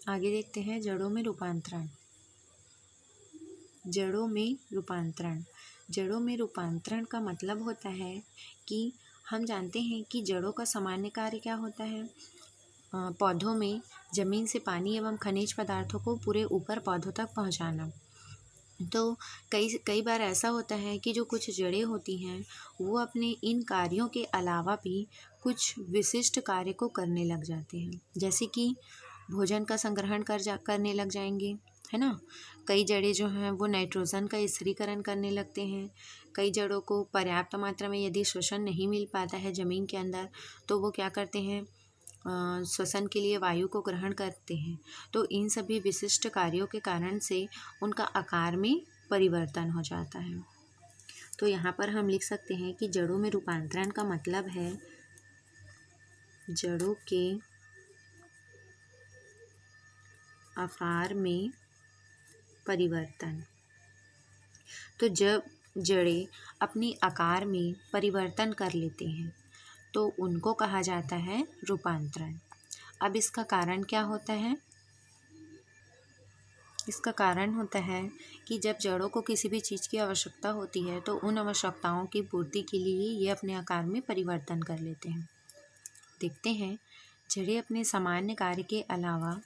आगे देखते हैं जड़ों में रूपांतरण। जड़ों में रूपांतरण। जड़ों में रूपांतरण का मतलब होता है कि हम जानते हैं कि जड़ों का सामान्य कार्य क्या होता है। पौधों में जमीन से पानी एवं खनिज पदार्थों को पूरे ऊपर पौधों तक पहुंचाना। तो कई कई बार ऐसा होता है कि जो कुछ जड़ें होती हैं वो अपने इन कार्यों के अलावा भी कुछ विशिष्ट कार्य को करने लग जाते हैं, जैसे कि भोजन का संग्रहण करने लग जाएंगे, है ना। कई जड़ें जो हैं वो नाइट्रोजन का स्थिरीकरण करने लगते हैं। कई जड़ों को पर्याप्त मात्रा में यदि श्वसन नहीं मिल पाता है ज़मीन के अंदर तो वो क्या करते हैं, श्वसन के लिए वायु को ग्रहण करते हैं। तो इन सभी विशिष्ट कार्यों के कारण से उनका आकार में परिवर्तन हो जाता है। तो यहाँ पर हम लिख सकते हैं कि जड़ों में रूपांतरण का मतलब है जड़ों के आकार में परिवर्तन। तो जब जड़ें अपनी आकार में परिवर्तन कर लेते हैं तो उनको कहा जाता है रूपांतरण। अब इसका कारण क्या होता है? इसका कारण होता है कि जब जड़ों को किसी भी चीज़ की आवश्यकता होती है तो उन आवश्यकताओं की पूर्ति के लिए ये अपने आकार में परिवर्तन कर लेते हैं। देखते हैं, जड़ें अपने सामान्य कार्य के अलावा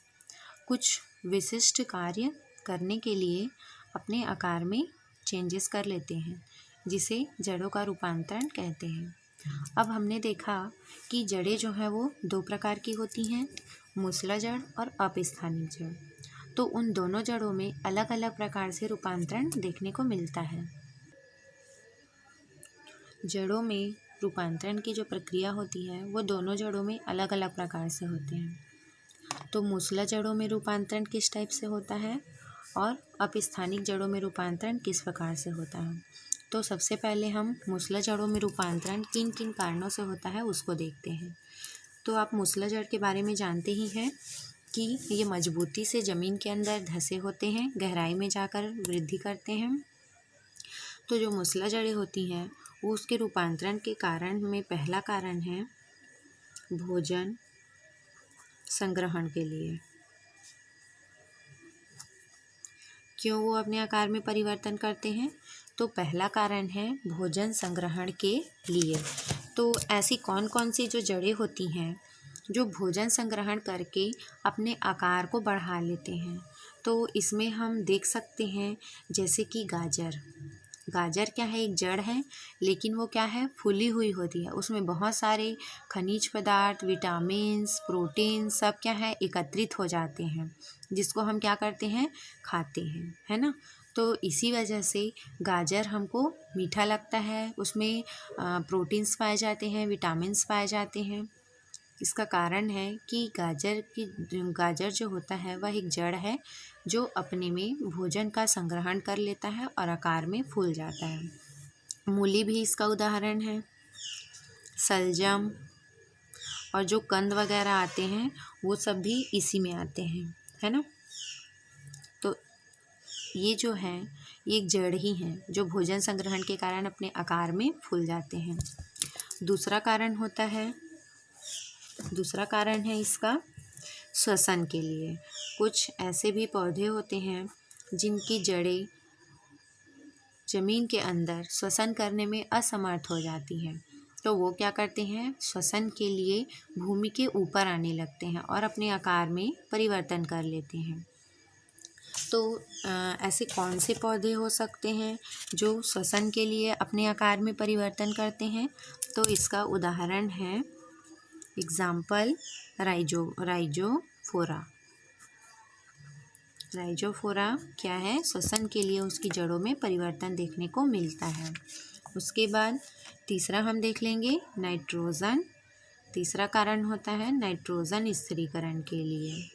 कुछ विशिष्ट कार्य करने के लिए अपने आकार में चेंजेस कर लेते हैं, जिसे जड़ों का रूपांतरण कहते हैं। अब हमने देखा कि जड़ें जो हैं वो दो प्रकार की होती हैं, मूसला जड़ और अपस्थानिक जड़। तो उन दोनों जड़ों में अलग अलग प्रकार से रूपांतरण देखने को मिलता है। जड़ों में रूपांतरण की जो प्रक्रिया होती है वो दोनों जड़ों में अलग अलग प्रकार से होते हैं। तो मूसला जड़ों में रूपांतरण किस टाइप से होता है और अपस्थानिक जड़ों में रूपांतरण किस प्रकार से होता है। तो सबसे पहले हम मूसला जड़ों में रूपांतरण किन किन कारणों से होता है उसको देखते हैं। तो आप मूसला जड़ के बारे में जानते ही हैं कि ये मजबूती से ज़मीन के अंदर धंसे होते हैं, गहराई में जाकर वृद्धि करते हैं। तो जो मूसला जड़ें होती हैं वो उसके रूपांतरण के कारण में पहला कारण है भोजन संग्रहण के लिए। क्यों वो अपने आकार में परिवर्तन करते हैं? तो पहला कारण है भोजन संग्रहण के लिए। तो ऐसी कौन कौन सी जो जड़ें होती हैं जो भोजन संग्रहण करके अपने आकार को बढ़ा लेते हैं, तो इसमें हम देख सकते हैं जैसे कि गाजर। गाजर क्या है, एक जड़ है, लेकिन वो क्या है, फूली हुई होती है। उसमें बहुत सारे खनिज पदार्थ, विटामिन्स, प्रोटीन सब क्या है एकत्रित हो जाते हैं, जिसको हम क्या करते हैं, खाते हैं, है ना। तो इसी वजह से गाजर हमको मीठा लगता है, उसमें प्रोटीन्स पाए जाते हैं, विटामिन्स पाए जाते हैं। इसका कारण है कि गाजर जो होता है वह एक जड़ है जो अपने में भोजन का संग्रहण कर लेता है और आकार में फूल जाता है। मूली भी इसका उदाहरण है। सलजम और जो कंद वगैरह आते हैं वो सब भी इसी में आते हैं, है ना। तो ये जो है ये एक जड़ ही है जो भोजन संग्रहण के कारण अपने आकार में फूल जाते हैं। दूसरा कारण है इसका श्वसन के लिए। कुछ ऐसे भी पौधे होते हैं जिनकी जड़ें जमीन के अंदर श्वसन करने में असमर्थ हो जाती हैं, तो वो क्या करते हैं, श्वसन के लिए भूमि के ऊपर आने लगते हैं और अपने आकार में परिवर्तन कर लेते हैं। तो ऐसे कौन से पौधे हो सकते हैं जो श्वसन के लिए अपने आकार में परिवर्तन करते हैं? तो इसका उदाहरण है एग्जाम्पल राइजोफोरा। राइजोफोरा क्या है, श्वसन के लिए उसकी जड़ों में परिवर्तन देखने को मिलता है। उसके बाद तीसरा हम देख लेंगे नाइट्रोजन। तीसरा कारण होता है नाइट्रोजन स्थिरीकरण के लिए।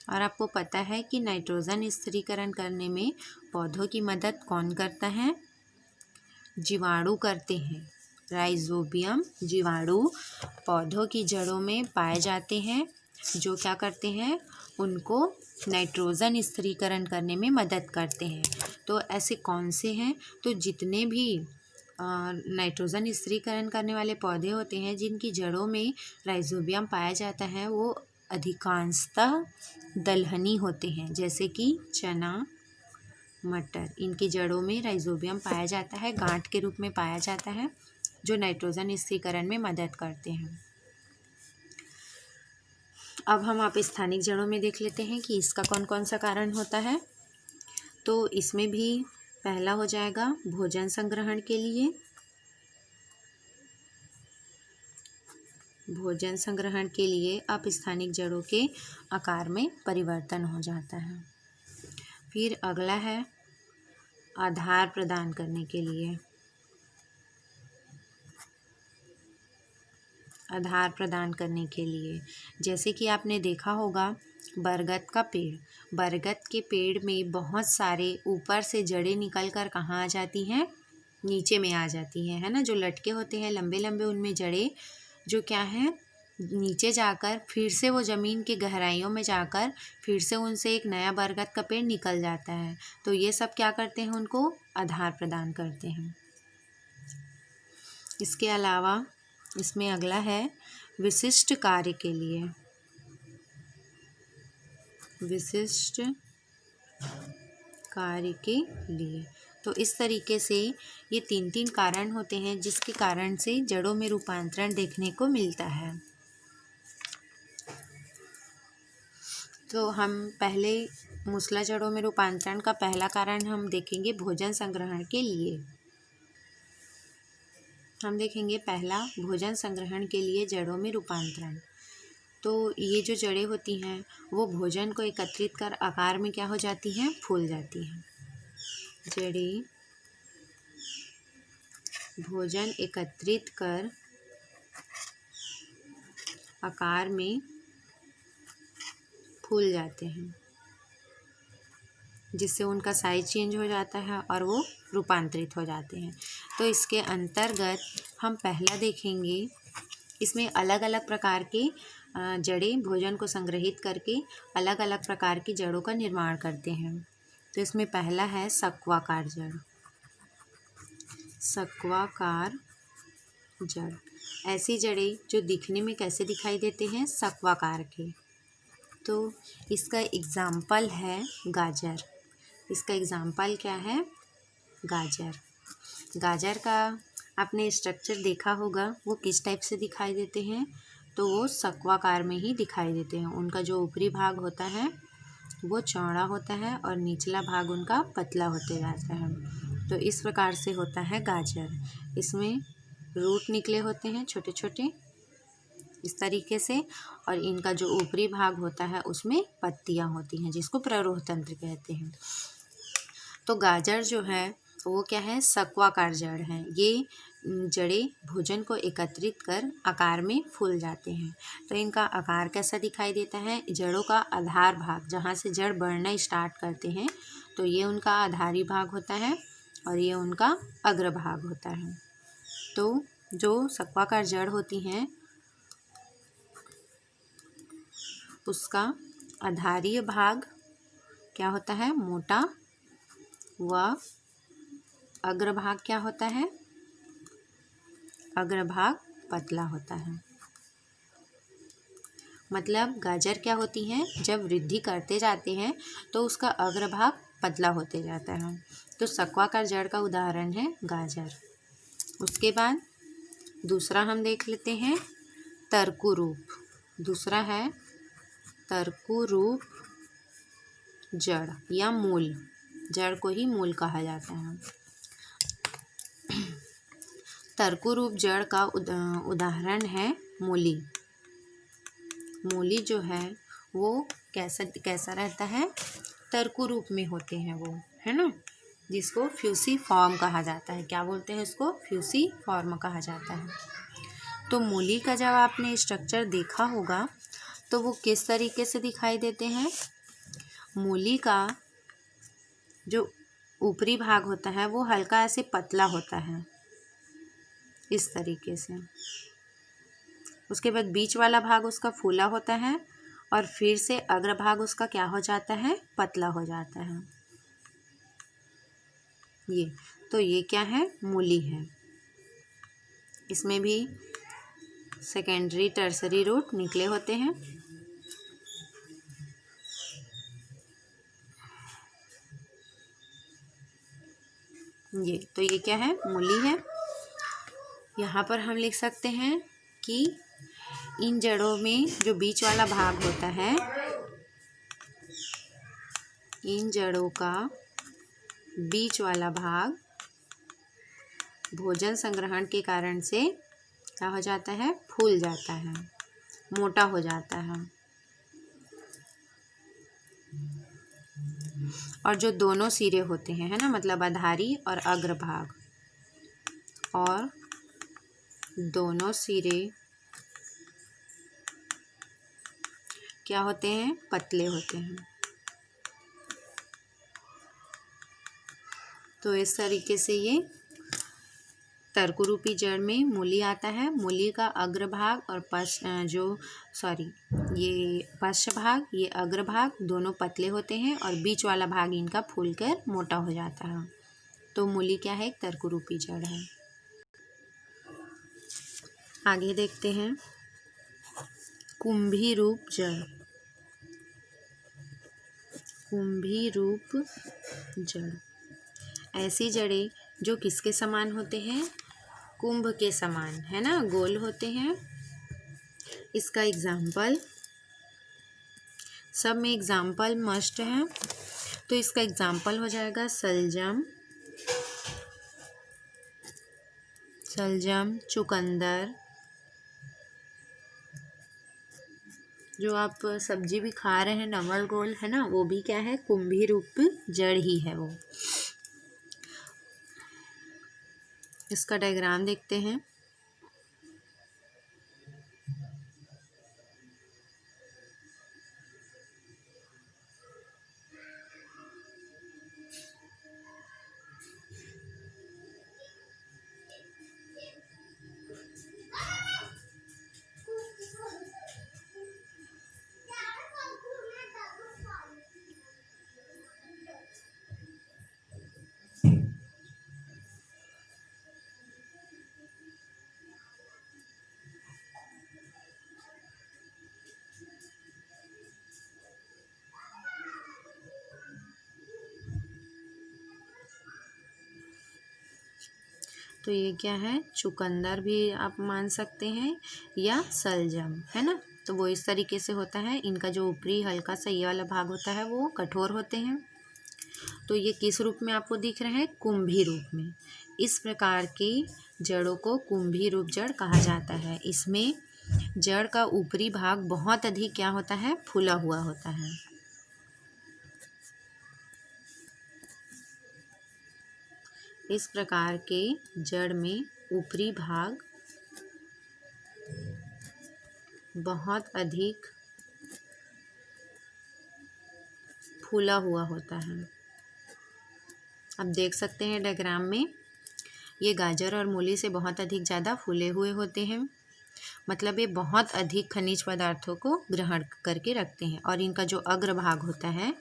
और आपको पता है कि नाइट्रोजन स्थिरीकरण करने में पौधों की मदद कौन करता है? जीवाणु करते हैं। राइजोबियम जीवाणु पौधों की जड़ों में पाए जाते हैं, जो क्या करते हैं, उनको नाइट्रोजन स्थिरीकरण करने में मदद करते हैं। तो ऐसे कौन से हैं? तो जितने भी नाइट्रोजन स्थिरीकरण करने वाले पौधे होते हैं जिनकी जड़ों में राइजोबियम पाया जाता है वो अधिकांशतः दलहनी होते हैं, जैसे कि चना, मटर। इनकी जड़ों में राइजोबियम पाया जाता है, गांठ के रूप में पाया जाता है, जो नाइट्रोजन स्थिरीकरण में मदद करते हैं। अब हम स्थानिक जड़ों में देख लेते हैं कि इसका कौन कौन सा कारण होता है। तो इसमें भी पहला हो जाएगा भोजन संग्रहण के लिए। भोजन संग्रहण के लिए अपस्थानिक जड़ों के आकार में परिवर्तन हो जाता है। फिर अगला है आधार प्रदान करने के लिए। आधार प्रदान करने के लिए जैसे कि आपने देखा होगा बरगद का पेड़, बरगद के पेड़ में बहुत सारे ऊपर से जड़ें निकल कर कहाँ आ जाती हैं, नीचे में आ जाती हैं, है ना। जो लटके होते हैं लंबे लंबे, उनमें जड़ें जो क्या हैं नीचे जाकर फिर से वो ज़मीन की गहराइयों में जाकर फिर से उनसे एक नया बरगद का पेड़ निकल जाता है। तो ये सब क्या करते हैं, उनको आधार प्रदान करते हैं। इसके अलावा इसमें अगला है विशिष्ट कार्य के लिए। विशिष्ट कार्य के लिए तो इस तरीके से ये तीन तीन कारण होते हैं जिसके कारण से जड़ों में रूपांतरण देखने को मिलता है। तो हम पहले मूसला जड़ों में रूपांतरण का पहला कारण हम देखेंगे भोजन संग्रहण के लिए। हम देखेंगे पहला भोजन संग्रहण के लिए जड़ों में रूपांतरण। तो ये जो जड़ें होती हैं वो भोजन को एकत्रित कर आकार में क्या हो जाती हैं, फूल जाती हैं। जड़ें भोजन एकत्रित कर आकार में फूल जाते हैं, जिससे उनका साइज चेंज हो जाता है और वो रूपांतरित हो जाते हैं। तो इसके अंतर्गत हम पहला देखेंगे, इसमें अलग अलग प्रकार के जड़ें भोजन को संग्रहित करके अलग अलग प्रकार की जड़ों का निर्माण करते हैं। तो इसमें पहला है सक्वाकार जड़। सक्वाकार जड़ ऐसी जड़ें जो दिखने में कैसे दिखाई देते हैं, सक्वाकार के। तो इसका एग्जाम्पल है गाजर। इसका एग्जाम्पल क्या है, गाजर। गाजर का आपने स्ट्रक्चर देखा होगा, वो किस टाइप से दिखाई देते हैं, तो वो सक्वाकार में ही दिखाई देते हैं। उनका जो ऊपरी भाग होता है वो चौड़ा होता है और निचला भाग उनका पतला होते जाता है। तो इस प्रकार से होता है गाजर। इसमें रूट निकले होते हैं छोटे छोटे इस तरीके से, और इनका जो ऊपरी भाग होता है उसमें पत्तियां होती हैं जिसको प्ररोह तंत्र कहते हैं। तो गाजर जो है वो क्या है, सक्वाकार जड़ है। ये जड़ें भोजन को एकत्रित कर आकार में फूल जाते हैं। तो इनका आकार कैसा दिखाई देता है, जड़ों का आधार भाग जहाँ से जड़ बढ़ना स्टार्ट करते हैं तो ये उनका आधारी भाग होता है और ये उनका अग्रभाग होता है। तो जो सक्वाकार जड़ होती हैं उसका आधारीय भाग क्या होता है, मोटा, व अग्रभाग क्या होता है, अग्रभाग पतला होता है। मतलब गाजर क्या होती हैं, जब वृद्धि करते जाते हैं तो उसका अग्रभाग पतला होते जाता है। तो सक्वाकार जड़ का उदाहरण है गाजर। उसके बाद दूसरा हम देख लेते हैं तर्कुरूप। दूसरा है तर्कुरूप जड़ या मूल। जड़ को ही मूल कहा जाता है। तर्कुरूप जड़ का उदाहरण है मूली। मूली जो है वो कैसा रहता है, तर्कुरूप में होते हैं वो, है ना, जिसको फ्यूसीफॉर्म कहा जाता है। क्या बोलते हैं इसको, फ्यूसीफॉर्म कहा जाता है। तो मूली का जब आपने स्ट्रक्चर देखा होगा तो वो किस तरीके से दिखाई देते हैं। मूली का जो ऊपरी भाग होता है वो हल्का ऐसे पतला होता है इस तरीके से। उसके बाद बीच वाला भाग उसका फूला होता है और फिर से अग्रभाग उसका क्या हो जाता है, पतला हो जाता है। ये क्या है, मूली है। इसमें भी सेकेंडरी टर्सरी रूट निकले होते हैं। ये क्या है, मूली है। यहाँ पर हम लिख सकते हैं कि इन जड़ों में जो बीच वाला भाग होता है, इन जड़ों का बीच वाला भाग भोजन संग्रहण के कारण से क्या हो जाता है, फूल जाता है, मोटा हो जाता है। और जो दोनों सिरे होते हैं, है ना, मतलब अधारी और अग्रभाग, और दोनों सिरे क्या होते हैं, पतले होते हैं। तो इस तरीके से ये तर्करूपी जड़ में मूली आता है। मूली का अग्रभाग और ये पश्च भाग, ये अग्रभाग दोनों पतले होते हैं और बीच वाला भाग इनका फूलकर मोटा हो जाता है। तो मूली क्या है, एक तर्करूपी जड़ है। आगे देखते हैं कुंभी रूप जड़। कुंभी रूप जड़ ऐसी जड़ें जो किसके समान होते हैं, कुंभ के समान, है ना, गोल होते हैं। इसका एग्जाम्पल, सब में एग्जाम्पल मस्ट है, तो इसका एग्जाम्पल हो जाएगा सलजम, चुकंदर। जो आप सब्जी भी खा रहे हैं नवल गोल, है ना, वो भी क्या है, कुंभी रूप जड़ ही है वो। इसका डायग्राम देखते हैं। तो ये क्या है, चुकंदर भी आप मान सकते हैं या सलजम, है ना। तो वो इस तरीके से होता है। इनका जो ऊपरी हल्का सा ये वाला भाग होता है वो कठोर होते हैं। तो ये किस रूप में आपको दिख रहे हैं, कुंभी रूप में। इस प्रकार की जड़ों को कुंभी रूप जड़ कहा जाता है। इसमें जड़ का ऊपरी भाग बहुत अधिक क्या होता है, फूला हुआ होता है। इस प्रकार के जड़ में ऊपरी भाग बहुत अधिक फूला हुआ होता है। अब देख सकते हैं डायग्राम में, ये गाजर और मूली से बहुत अधिक ज़्यादा फूले हुए होते हैं। मतलब ये बहुत अधिक खनिज पदार्थों को ग्रहण करके रखते हैं। और इनका जो अग्रभाग होता है,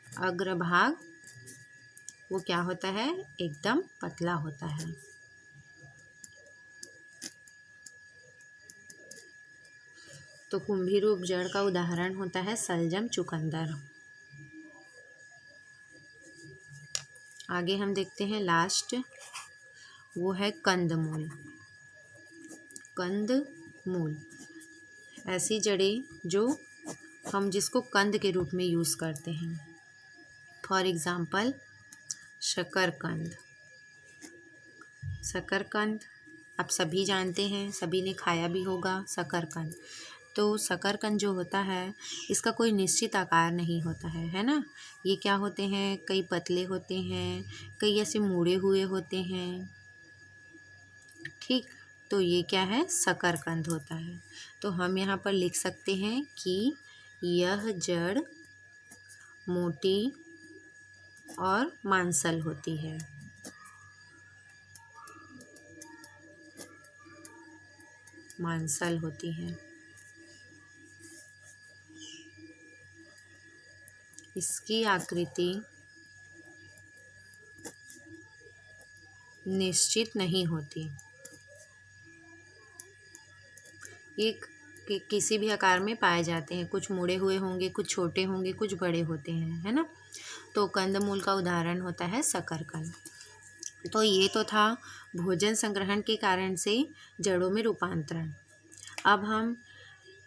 अग्रभाग वो क्या होता है, एकदम पतला होता है। तो कुंभी रूप जड़ का उदाहरण होता है सलजम, चुकंदर। आगे हम देखते हैं लास्ट, वो है कंदमूल। कंदमूल ऐसी जड़ें जो हम जिसको कंद के रूप में यूज़ करते हैं। फॉर एग्ज़ाम्पल शकरकंद। शकरकंद आप सभी जानते हैं, सभी ने खाया भी होगा शकरकंद। तो शकरकंद जो होता है, इसका कोई निश्चित आकार नहीं होता है ना। ये क्या होते हैं, कई पतले होते हैं, कई ऐसे मुड़े हुए होते हैं। ठीक, तो ये क्या है, शकरकंद होता है। तो हम यहाँ पर लिख सकते हैं कि यह जड़ मोटी और मांसल होती है। मांसल होती है। इसकी आकृति निश्चित नहीं होती। एक किसी भी आकार में पाए जाते हैं, कुछ मुड़े हुए होंगे, कुछ छोटे होंगे, कुछ बड़े होते हैं, है ना। तो कंदमूल का उदाहरण होता है शकरकंद। तो ये तो था भोजन संग्रहण के कारण से जड़ों में रूपांतरण। अब हम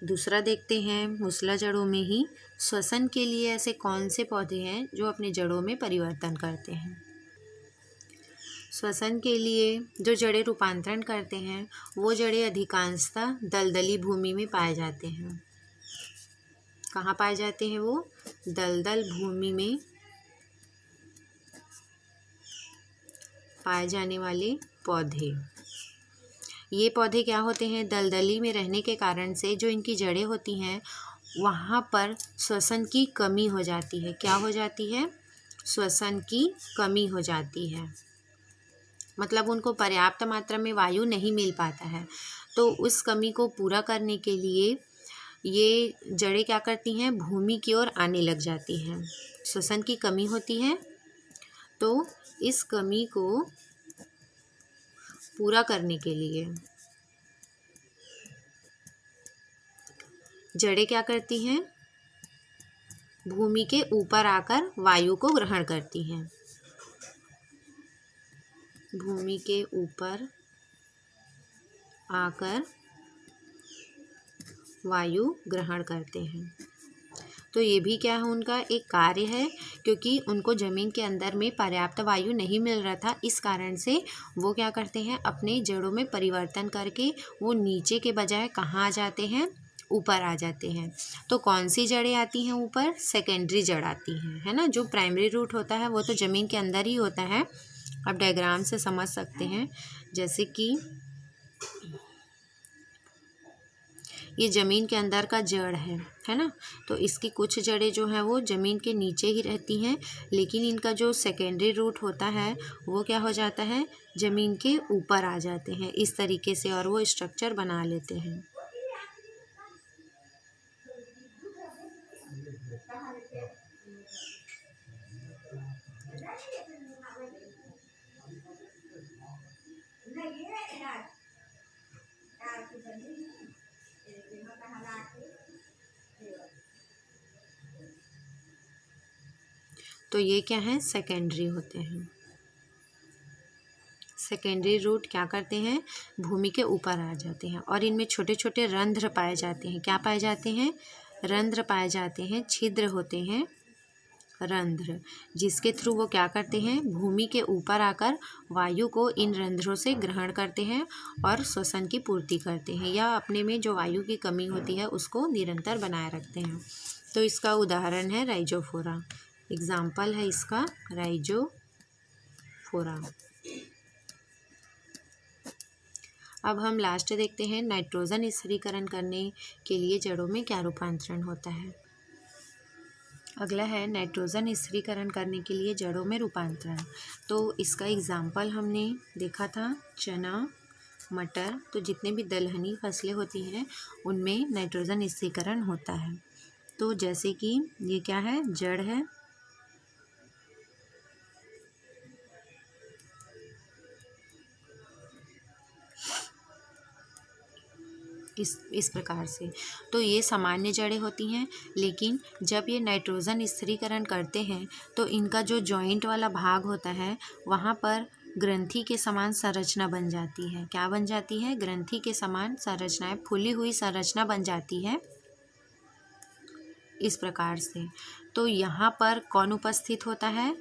दूसरा देखते हैं, मूसला जड़ों में ही श्वसन के लिए ऐसे कौन से पौधे हैं जो अपने जड़ों में परिवर्तन करते हैं। श्वसन के लिए जो जड़ें रूपांतरण करते हैं वो जड़ें अधिकांशतः दलदली भूमि में पाए जाते हैं। कहाँ पाए जाते हैं वो? दलदल भूमि में पाए जाने वाले पौधे। ये पौधे क्या होते हैं? दलदली में रहने के कारण से जो इनकी जड़ें होती हैं वहाँ पर श्वसन की कमी हो जाती है। क्या हो जाती है? श्वसन की कमी हो जाती है, मतलब उनको पर्याप्त मात्रा में वायु नहीं मिल पाता है। तो उस कमी को पूरा करने के लिए ये जड़ें क्या करती हैं? भूमि की ओर आने लग जाती हैं। श्वसन की कमी होती है तो इस कमी को पूरा करने के लिए जड़ें क्या करती हैं? भूमि के ऊपर आकर वायु को ग्रहण करती हैं। भूमि के ऊपर आकर वायु ग्रहण करते हैं। तो ये भी क्या है? उनका एक कार्य है, क्योंकि उनको ज़मीन के अंदर में पर्याप्त वायु नहीं मिल रहा था। इस कारण से वो क्या करते हैं? अपने जड़ों में परिवर्तन करके वो नीचे के बजाय कहाँ आ जाते हैं? ऊपर आ जाते हैं। तो कौन सी जड़ें आती हैं ऊपर? सेकेंडरी जड़ आती हैं, है ना। जो प्राइमरी रूट होता है वो तो ज़मीन के अंदर ही होता है। आप डायग्राम से समझ सकते हैं, जैसे कि ये ज़मीन के अंदर का जड़ है ना। तो इसकी कुछ जड़ें जो हैं वो ज़मीन के नीचे ही रहती हैं, लेकिन इनका जो सेकेंडरी रूट होता है वो क्या हो जाता है? ज़मीन के ऊपर आ जाते हैं इस तरीके से, और वो स्ट्रक्चर बना लेते हैं। तो ये क्या है? सेकेंडरी होते हैं। सेकेंडरी रूट क्या करते हैं? भूमि के ऊपर आ जाते हैं, और इनमें छोटे छोटे रंध्र पाए जाते हैं। क्या पाए जाते हैं? रंध्र पाए जाते हैं, छिद्र होते हैं, रंध्र, जिसके थ्रू वो क्या करते हैं? भूमि के ऊपर आकर वायु को इन रंध्रों से ग्रहण करते हैं और श्वसन की पूर्ति करते हैं, या अपने में जो वायु की कमी होती है उसको निरंतर बनाए रखते हैं। तो इसका उदाहरण है राइजोफोरा। एग्जाम्पल है इसका राइजोफोरा। अब हम लास्ट देखते हैं, नाइट्रोजन स्थिरीकरण करने के लिए जड़ों में क्या रूपांतरण होता है। अगला है नाइट्रोजन स्थिरीकरण करने के लिए जड़ों में रूपांतरण। तो इसका एग्जाम्पल हमने देखा था चना, मटर। तो जितने भी दलहनी फसलें होती हैं उनमें नाइट्रोजन स्थिरीकरण होता है। तो जैसे कि ये क्या है? जड़ है, इस प्रकार से। तो ये सामान्य जड़ें होती हैं, लेकिन जब ये नाइट्रोजन स्थिरीकरण करते हैं तो इनका जो जॉइंट वाला भाग होता है वहाँ पर ग्रंथि के समान संरचना बन जाती है। क्या बन जाती है? ग्रंथि के समान संरचनाएं, फूली हुई संरचना बन जाती है इस प्रकार से। तो यहाँ पर कौन उपस्थित होता है?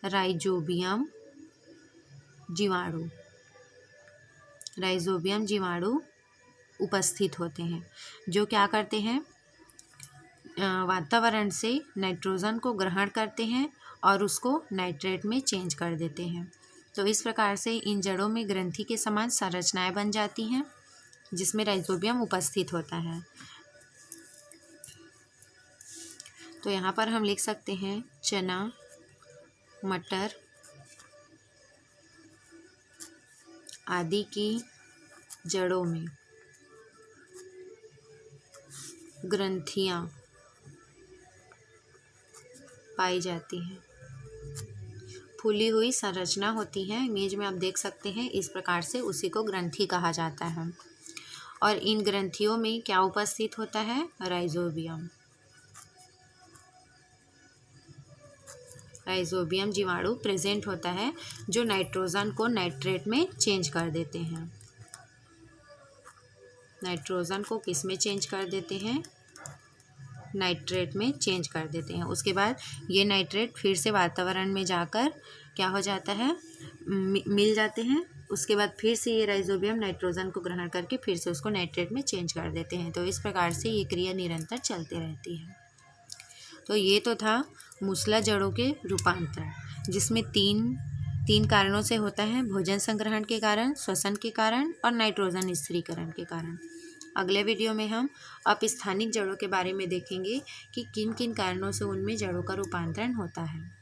राइजोबियम जीवाणु। राइजोबियम जीवाणु उपस्थित होते हैं, जो क्या करते हैं? वातावरण से नाइट्रोजन को ग्रहण करते हैं और उसको नाइट्रेट में चेंज कर देते हैं। तो इस प्रकार से इन जड़ों में ग्रंथि के समान संरचनाएं बन जाती हैं, जिसमें राइजोबियम उपस्थित होता है। तो यहाँ पर हम लिख सकते हैं चना, मटर आदि की जड़ों में ग्रंथियाँ पाई जाती हैं, फूली हुई संरचना होती है। इमेज में आप देख सकते हैं इस प्रकार से, उसी को ग्रंथि कहा जाता है। और इन ग्रंथियों में क्या उपस्थित होता है? राइजोबियम। राइजोबियम जीवाणु प्रेजेंट होता है जो नाइट्रोजन को नाइट्रेट में चेंज कर देते हैं। नाइट्रोजन को किस में चेंज कर देते हैं? नाइट्रेट में चेंज कर देते हैं। उसके बाद ये नाइट्रेट फिर से वातावरण में जाकर क्या हो जाता है? मिल जाते हैं। उसके बाद फिर से ये राइजोबियम नाइट्रोजन को ग्रहण करके फिर से उसको नाइट्रेट में चेंज कर देते हैं। तो इस प्रकार से ये क्रिया निरंतर चलती रहती है। तो ये तो था मूसला जड़ों के रूपांतरण, जिसमें तीन कारणों से होता है: भोजन संग्रहण के कारण, श्वसन के कारण और नाइट्रोजन स्थिरीकरण के कारण। अगले वीडियो में हम अपस्थानिक जड़ों के बारे में देखेंगे कि किन किन कारणों से उनमें जड़ों का रूपांतरण होता है।